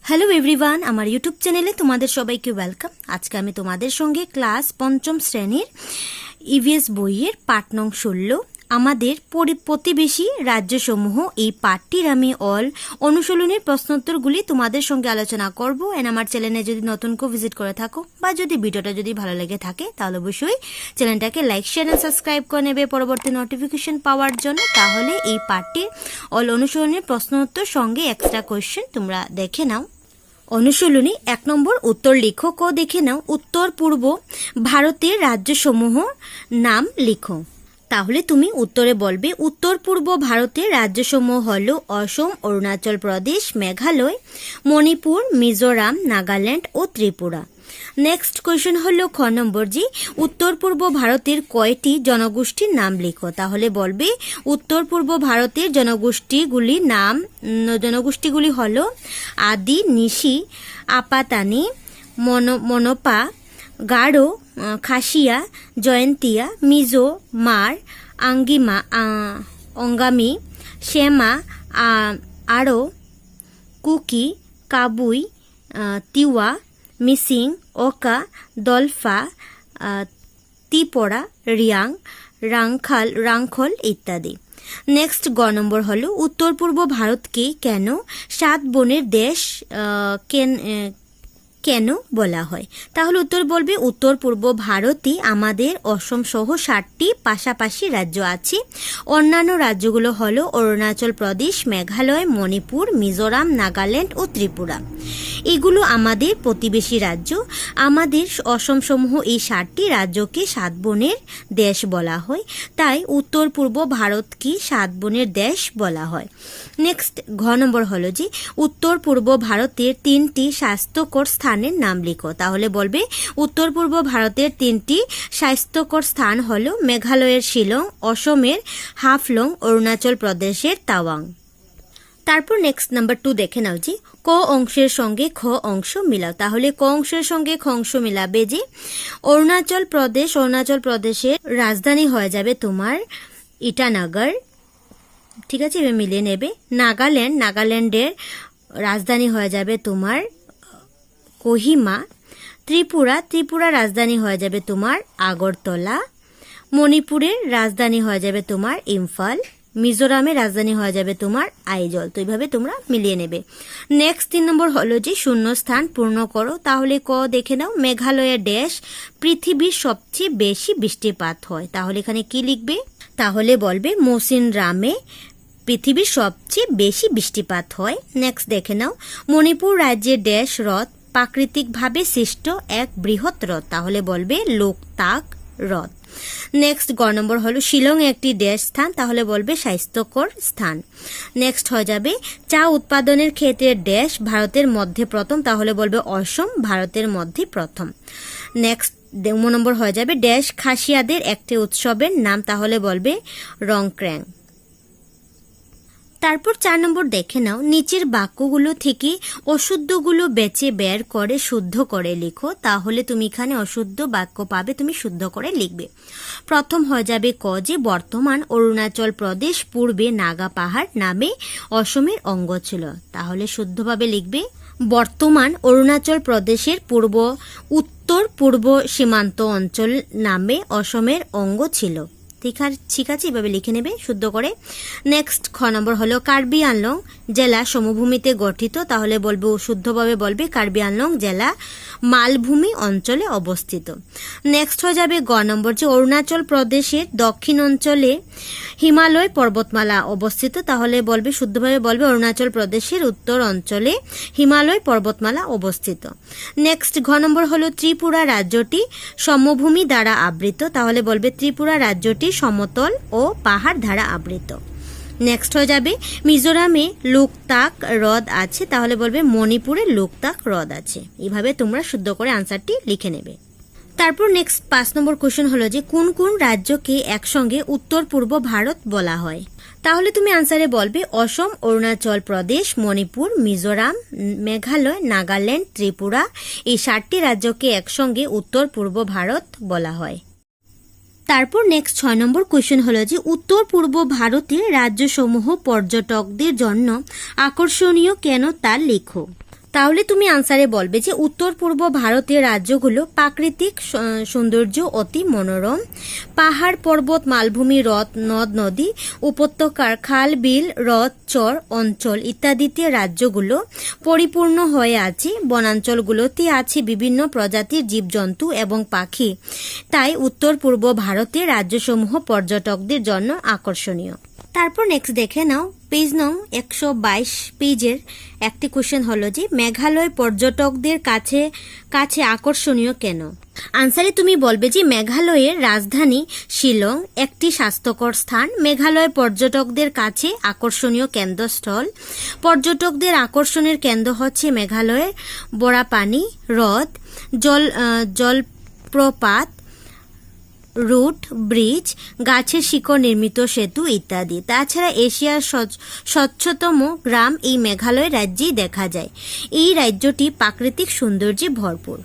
Hello everyone, আমার YouTube চ্যানেলে তোমাদের সবাইকে ওয়েলকাম। আজকে আমি তোমাদের সঙ্গে ক্লাস পঞ্চম শ্রেণীর ইভিএস বইয়ের পাঠ নং 16 আমাদের প্রতিবেশী রাজ্যসমূহ এই পাঠটির আমি অনুশীলনের প্রশ্নোত্তরগুলি তোমাদের সঙ্গে আলোচনা করব। এন্ড আমার চ্যানেলে যদি নতুন কেউ ভিজিট করে থাকো বা যদি ভিডিওটা যদি ভালো লেগে থাকে তাহলে অবশ্যই চ্যানেলটাকে লাইক শেয়ার এন্ড সাবস্ক্রাইব করে নেবে পরবর্তী নোটিফিকেশন পাওয়ার জন্য। তাহলে এই পাঠটির অনুশীলনের প্রশ্নোত্তর সঙ্গে এক্সট্রা কোয়েশ্চেন তোমরা দেখে নাও। অনুশীলনী 1 নম্বর উত্তর লিখো। ক দেখে নাও, উত্তর পূর্ব ভারতের রাজ্যসমূহ নাম লিখো। তাহলে তুমি উত্তরে বলবে উত্তর পূর্ব ভারতের রাজ্যসমূহ হলো অসম, অরুণাচল প্রদেশ, মেঘালয়, মণিপুর, মিজোরাম, নাগাল্যান্ড ও ত্রিপুরা। নেক্সট কোয়েশ্চেন হলো খ নম্বর, যে উত্তর পূর্ব ভারতের কয়টি জনগোষ্ঠীর নাম লিখো। তাহলে বলবে উত্তর পূর্ব ভারতের জনগোষ্ঠীগুলি হলো আদি, নিশি, আপাতানি, মনপা, গারো, খাসিয়া, জয়ন্তিয়া, মিজো, মার, অঙ্গামি, শেমা, আরো, কুকি, কাবুই, তিওয়া, মিসিং, ওকা, দলফা, তিপড়া, রিয়াং, রাংখল ইত্যাদি। নেক্সট গ নম্বর হলো উত্তর পূর্ব ভারতকে কেন 7 বনের দেশ কেন বলা হয়। তাহলে উত্তর বলবে উত্তর পূর্ব ভারতে আমাদের অসম সহ 7টি পাশাপাশি রাজ্য আছে। অন্যান্য রাজ্যগুলো হলো অরুণাচল প্রদেশ, মেঘালয়, মণিপুর, মিজোরাম, নাগাল্যান্ড ও ত্রিপুরা। এগুলো আমাদের প্রতিবেশী রাজ্য। আমাদের অসম সমূহ এই 7টি রাজ্যকে 7 বনের দেশ বলা হয়, তাই উত্তর পূর্ব ভারতকে 7 বনের দেশ বলা হয়। নেক্সট ঘ নম্বর হলো যে উত্তর পূর্ব ভারতের 3টি স্বাস্থ্যকর স্থানের নাম লিখো। তাহলে বলবে উত্তর পূর্ব ভারতের 3টি স্বাস্থ্যকর স্থান হলো মেঘালয়ের শিলং, অসমের হাফলং, অরুণাচল প্রদেশের তাওয়াং। তারপর নেক্সট নাম্বার 2 দেখে নাও, যে ক অংশের সঙ্গে খ অংশ মিলাও। তাহলে ক অংশের সঙ্গে খ অংশ মিলাবে যে অরুণাচল প্রদেশের রাজধানী হয়ে যাবে তোমার ইটানগর। ঠিক আছে, এবার মিলিয়ে নেবে। নাগাল্যান্ডের রাজধানী হয়ে যাবে তোমার কোহিমা। ত্রিপুরা রাজধানী হয়ে যাবে তোমার আগরতলা। মণিপুরের রাজধানী হয়ে যাবে তোমার ইম্ফল। মিজোরামের রাজধানী হয়ে যাবে তোমার আইজল। তো এইভাবে তোমরা মিলিয়ে নেবে। নেক্সট 3 নম্বর হলো যে শূন্যস্থান পূর্ণ করো। তাহলে ক দেখে নাও, মেঘালয়ের দেশ পৃথিবীর সবচেয়ে বেশি বৃষ্টিপাত হয়। তাহলে এখানে কি লিখবে। তাহলে বলবে মৌসিনরামে পৃথিবীর সবচেয়ে বেশি বৃষ্টিপাত হয়। নেক্সট দেখে নাও, মণিপুর রাজ্যের দেশ হ্রদ প্রাকৃতিকভাবে সৃষ্ট এক বৃহৎ হ্রদ। তাহলে বলবে লোকতাক হ্রদ। নেক্সট গ নম্বর হলো শিলং একটি দেশ স্থান। তাহলে বলবে স্বাস্থ্যকর স্থান। নেক্সট হয়ে যাবে চা উৎপাদনের ক্ষেত্রে দেশ ভারতের মধ্যে প্রথম। তাহলে বলবে অসম ভারতের মধ্যে প্রথম। নেক্সট নম্বর হয়ে যাবে দেশ খাসিয়াদের একটি উৎসবের নাম। তাহলে বলবে রংক্র্যাং। তারপর 4 নম্বর দেখে নাও, নিচের বাক্যগুলো থেকে অশুদ্ধগুলো বেছে বের করে শুদ্ধ করে লিখো। তাহলে তুমি এখানে অশুদ্ধ বাক্য পাবে, তুমি শুদ্ধ করে লিখবে। প্রথম হয়ে যাবে ক, যে বর্তমান অরুণাচল প্রদেশ পূর্বে নাগা পাহাড় নামে অসমের অঙ্গ ছিল। তাহলে শুদ্ধভাবে লিখবে বর্তমান অরুণাচল প্রদেশের উত্তর পূর্ব সীমান্ত অঞ্চল নামে অসমের অঙ্গ ছিল। ঠিক আছে, এভাবে লিখে নেবে শুদ্ধ করে। নেক্সট খ নম্বর হলো কার্বি আংলং জেলা সমভূমিতে গঠিত। তাহলে বলবে শুদ্ধভাবে বলবে কার্বি আংলং জেলা মালভূমি অঞ্চলে অবস্থিত। নেক্সট হয়ে যাবে গ নম্বর, যে অরুণাচল প্রদেশের দক্ষিণ অঞ্চলে হিমালয় পর্বতমালা অবস্থিত। তাহলে বলবে শুদ্ধভাবে বলবে অরুণাচল প্রদেশের উত্তর অঞ্চলে হিমালয় পর্বতমালা অবস্থিত। নেক্সট ঘ নম্বর হলো ত্রিপুরা রাজ্যটি সমভূমি দ্বারা আবৃত। তাহলে বলবে ত্রিপুরা রাজ্যটি সমতল ও পাহাড় দ্বারা আবৃত। নেক্সট হয়ে যাবে মিজোরামে লোকতাক হ্রদ আছে। তাহলে বলবে মণিপুরে লোকতাক হ্রদ আছে। এইভাবে তোমরা শুদ্ধ করে আনসারটি লিখে নেবে। তারপর নেক্সট 5 নম্বর কোশ্চেন হলো যে কোন কোন রাজ্যকে একসঙ্গে উত্তর পূর্ব ভারত বলা হয়। তাহলে তুমি আনসারে বলবে অসম, অরুণাচল প্রদেশ, মণিপুর, মিজোরাম, মেঘালয়, নাগাল্যান্ড, ত্রিপুরা এই 7টি রাজ্যকে একসঙ্গে উত্তর পূর্ব ভারত বলা হয়। তারপর নেক্সট 6 নম্বর কোয়েশ্চেন হলো যে উত্তর পূর্ব ভারতের রাজ্যসমূহ পর্যটকদের জন্য আকর্ষণীয় কেন তা লেখো। তাহলে তুমি আনসারে বলবে যে উত্তর পূর্ব ভারতের রাজ্যগুলো প্রাকৃতিক সৌন্দর্য অতি মনোরম, পাহাড় পর্বত মালভূমি হ্রদ নদ নদী উপত্যকার খাল বিল হ্রদ চর অঞ্চল ইত্যাদিতে রাজ্যগুলো পরিপূর্ণ হয়ে আছে। বনাঞ্চলগুলোতে আছে বিভিন্ন প্রজাতির জীবজন্তু এবং পাখি। তাই উত্তর পূর্ব ভারতের রাজ্যসমূহ পর্যটকদের জন্য আকর্ষণীয়। তারপর নেক্সট দেখে নাও পেজ নং 122 পেজের একটি কোশ্চেন হলো যে মেঘালয় পর্যটকদের কাছে কাছে আকর্ষণীয় কেন? আনসারে তুমি বলবে যে মেঘালয়ের রাজধানী শিলং একটি স্বাস্থ্যকর স্থান। মেঘালয় পর্যটকদের কাছে আকর্ষণীয় কেন্দ্রস্থল। পর্যটকদের আকর্ষণের কেন্দ্র হচ্ছে মেঘালয়ের বড়াপানি হ্রদ, জলপ্রপাত, রুট ব্রিজ, গাছের শিকড় নির্মিত সেতু ইত্যাদি। তাছাড়া এশিয়ার স্বচ্ছতম গ্রাম এই মেঘালয় রাজ্যেই দেখা যায়। এই রাজ্যটি প্রাকৃতিক সৌন্দর্যে ভরপুর।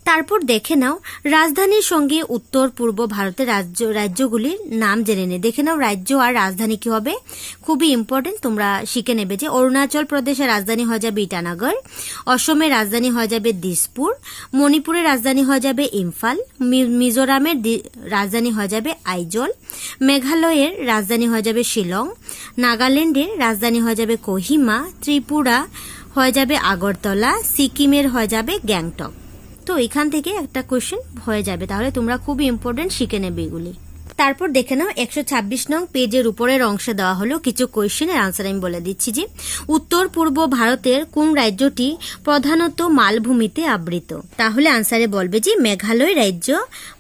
তারপর দেখে নাও রাজধানীর সঙ্গে উত্তর পূর্ব ভারতের রাজ্যগুলির নাম জেনে নে। দেখে নাও রাজ্য আর রাজধানী কি হবে, খুবই ইম্পর্টেন্ট, তোমরা শিখে নেবে যে অরুণাচল প্রদেশের রাজধানী হয়ে যাবে ইটানগর, অসমের রাজধানী হয়ে যাবে দিসপুর, মণিপুরের রাজধানী হয়ে যাবে ইম্ফল, মিজোরামের রাজধানী হয়ে যাবে আইজল, মেঘালয়ের রাজধানী হয়ে যাবে শিলং, নাগাল্যান্ডের রাজধানী হয়ে যাবে কোহিমা, ত্রিপুরা হয়ে যাবে আগরতলা, সিকিমের হয়ে যাবে গ্যাংটক। তো এখান থেকে একটা কোশ্চেন হয়ে যাবে, তাহলে তোমরা খুবই ইম্পর্টেন্ট শিখে নেবে এগুলি। তারপর দেখে নাও 126 নং পেজের উপরের অংশে দেওয়া হলো কিছু কোশ্চেনের আনসার আমি বলে দিচ্ছি যে উত্তর পূর্ব ভারতের কোন রাজ্যটি প্রধানত মালভূমিতে আবৃত? তাহলে আনসারে বলবে যে মেঘালয় রাজ্য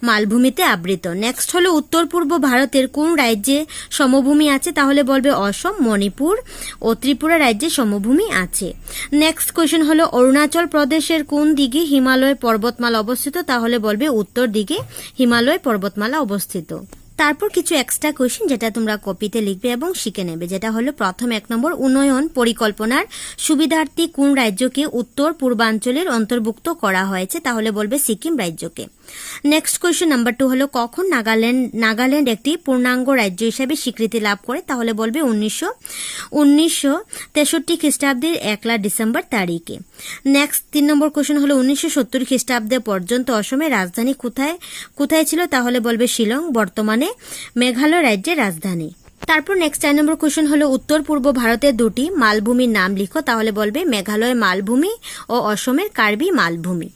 মালভূমিতে আবৃত। নেক্সট হলো উত্তর পূর্ব ভারতের কোন রাজ্যে সমভূমি আছে? তাহলে বলবে অসম, মণিপুর ও ত্রিপুরা রাজ্যে সমভূমি আছে। নেক্সট কোশ্চেন হলো অরুণাচল প্রদেশের কোন দিকে হিমালয় পর্বতমালা অবস্থিত? তাহলে বলবে উত্তর দিকে হিমালয় পর্বতমালা অবস্থিত। তারপর কিছু এক্সট্রা কোশ্চেন যেটা তোমরা কপিতে লিখবে এবং শিখে নেবে, যেটা হলো প্রথম 1 নম্বর উন্নয়ন পরিকল্পনার সুবিধার্থে কোন রাজ্যকে উত্তর পূর্বাঞ্চলের অন্তর্ভুক্ত করা হয়েছে? তাহলে বলবে সিকিম রাজ্যকে। নেক্সট কোশ্চেন নাম্বার 2 হলো কখন নাগাল্যান্ড একটি পূর্ণাঙ্গ রাজ্য হিসেবে স্বীকৃতি লাভ করে? তাহলে বলবে 1963 খ্রিস্টাব্দের 1 ডিসেম্বর তারিখে। নেক্সট 3 নম্বর কোশ্চেন হলো 1970 খ্রিস্টাব্দে পর্যন্ত অসমের রাজধানী কোথায় ছিল? তাহলে বলবে শিলং, বর্তমানে মেঘালয় রাজ্যের রাজধানী। তারপর নেক্সট 4 নম্বর কোশ্চেন হলো উত্তর পূর্ব ভারতের দুটি মালভূমির নাম লিখো। তাহলে বলবে মেঘালয় মালভূমি ও অসমের কার্বি মালভূমি।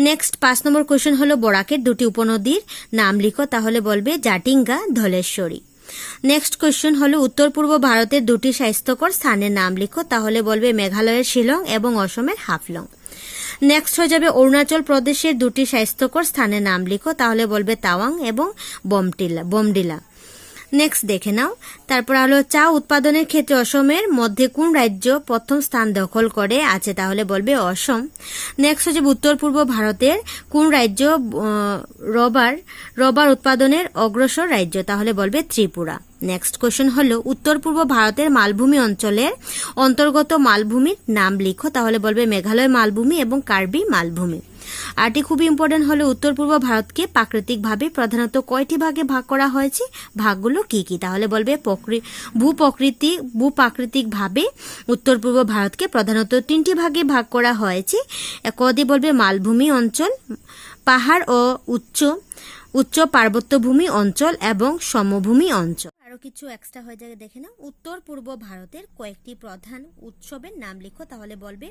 নেক্সট 5 নম্বর কোশ্চেন হলো বরাকের দুটি উপনদীর নাম লিখো। তাহলে বলবে জাটিঙ্গা, ধলেশ্বরী। নেক্সট কোশ্চেন হলো উত্তর পূর্ব ভারতের দুটি স্বাস্থ্যকর স্থানের নাম লিখো। তাহলে বলবে মেঘালয়ের শিলং এবং অসমের হাফলং। নেক্সট হয়ে যাবে অরুণাচল প্রদেশের দুটি স্বাস্থ্যকর স্থানের নাম লিখো। তাহলে বলবে তাওয়াং এবং বোমডিলা। নেক্সট দেখে নাও তারপর হলো চা উৎপাদনের ক্ষেত্রে অসমের মধ্যে কোন রাজ্য প্রথম স্থান দখল করে আছে? তাহলে বলবে অসম। নেক্সট হচ্ছে উত্তর পূর্ব ভারতের কোন রাজ্য রবার উৎপাদনের অগ্রসর রাজ্য? তাহলে বলবে ত্রিপুরা। নেক্সট কোশ্চেন হলো উত্তর পূর্ব ভারতের মালভূমি অঞ্চলের অন্তর্গত মালভূমির নাম লিখো। তাহলে বলবে মেঘালয় মালভূমি এবং কার্বি মালভূমি। আরটি খুবই ইম্পর্টেন্ট হলো উত্তর পূর্ব ভারতকে প্রাকৃতিকভাবে প্রধানত কয়টি ভাগে ভাগ করা হয়েছে? ভাগগুলো কি কি? তাহলে বলবে ভূপ্রাকৃতিকভাবে উত্তর পূর্ব ভারতকে প্রধানত 3টি ভাগে ভাগ করা হয়েছে। কদি বলবে মালভূমি অঞ্চল, পাহাড় ও উচ্চ পার্বত্যভূমি অঞ্চল এবং সমভূমি অঞ্চল। আরো কিছু এক্সট্রা হয়ে যায় দেখে নাও উত্তর পূর্ব ভারতের কয়েকটি প্রধান উৎসবের নাম লিখো। তাহলে বলবে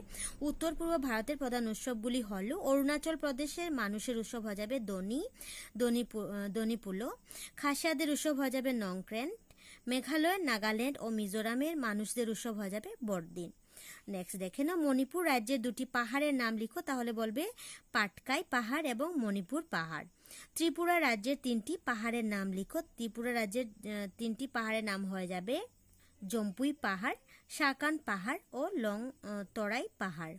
উত্তর পূর্ব ভারতের প্রধান উৎসবগুলি হলো অরুণাচল প্রদেশের মানুষের উৎসব হয়ে যাবে দনিপুলো, খাসিয়াদের উৎসব হয়ে যাবে নংক্রেন, মেঘালয়, নাগাল্যান্ড ও মিজোরামের মানুষদের উৎসব হয়ে যাবে বড়দিন। নেক্সট দেখে নাও মণিপুর রাজ্যের দুটি পাহাড়ের নাম লিখো। তাহলে বলবে পাটকাই পাহাড় এবং মণিপুর পাহাড়। ত্রিপুরা রাজ্যের 3টি পাহাড়ের নাম লিখো। ত্রিপুরা রাজ্যের 3টি পাহাড়ের নাম হয়ে যাবে জম্পুই পাহাড়, শাকান পাহাড় ও লং তরাই পাহাড়।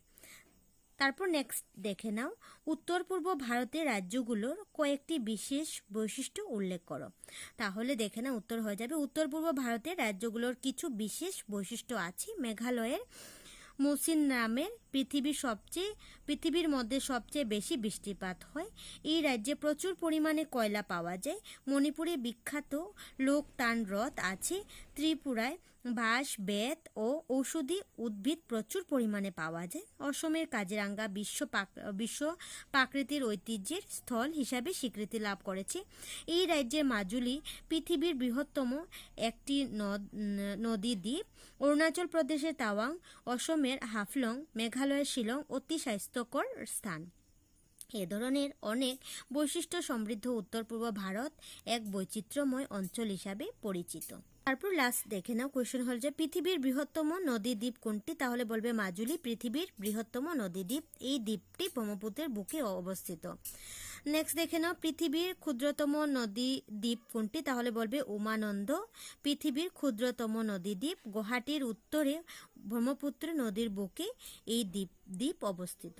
তারপর নেক্সট দেখে নাও উত্তর পূর্ব ভারতের রাজ্যগুলোর কয়েকটি বিশেষ বৈশিষ্ট্য উল্লেখ করো। তাহলে দেখে নাও উত্তর হয়ে যাবে উত্তর পূর্ব ভারতের রাজ্যগুলোর কিছু বিশেষ বৈশিষ্ট্য আছে। মেঘালয়ের মৌসিনরামের পৃথিবীর মধ্যে সবচেয়ে বেশি বৃষ্টিপাত হয়। এই রাজ্যে প্রচুর পরিমাণে কয়লা পাওয়া যায়। মণিপুরে বিখ্যাত লোকটান হ্রদ আছে। ত্রিপুরায় বাঁশ, বেত ও ঔষধি উদ্ভিদ প্রচুর পরিমাণে পাওয়া যায়। অসমের কাজিরাঙ্গা বিশ্ব প্রাকৃতিক ঐতিহ্যের স্থল হিসাবে স্বীকৃতি লাভ করেছে। এই রাজ্যের মাজুলি পৃথিবীর বৃহত্তম একটি নদী দ্বীপ। অরুণাচল প্রদেশের তাওয়াং, অসমের হাফলং, মেঘালয়ের শিলং অতি স্বাস্থ্যকর স্থান। এ ধরনের অনেক বৈশিষ্ট্য সমৃদ্ধ উত্তর পূর্ব ভারত এক বৈচিত্র্যময় অঞ্চল হিসাবে পরিচিত। তারপর লাস্ট দেখে নাও কোয়েশ্চেন হল যে পৃথিবীর বৃহত্তম নদী দ্বীপ কোনটি? তাহলে বলবে মাজুলি পৃথিবীর বৃহত্তম নদী দ্বীপ। এই দ্বীপটি ব্রহ্মপুত্রের বুকে অবস্থিত। নেক্সট দেখে নাও পৃথিবীর ক্ষুদ্রতম নদী দ্বীপ কোনটি? তাহলে বলবে উমানন্দ পৃথিবীর ক্ষুদ্রতম নদী দ্বীপ। গুয়াহাটির উত্তরে ব্রহ্মপুত্র নদীর বুকে এই দ্বীপ অবস্থিত।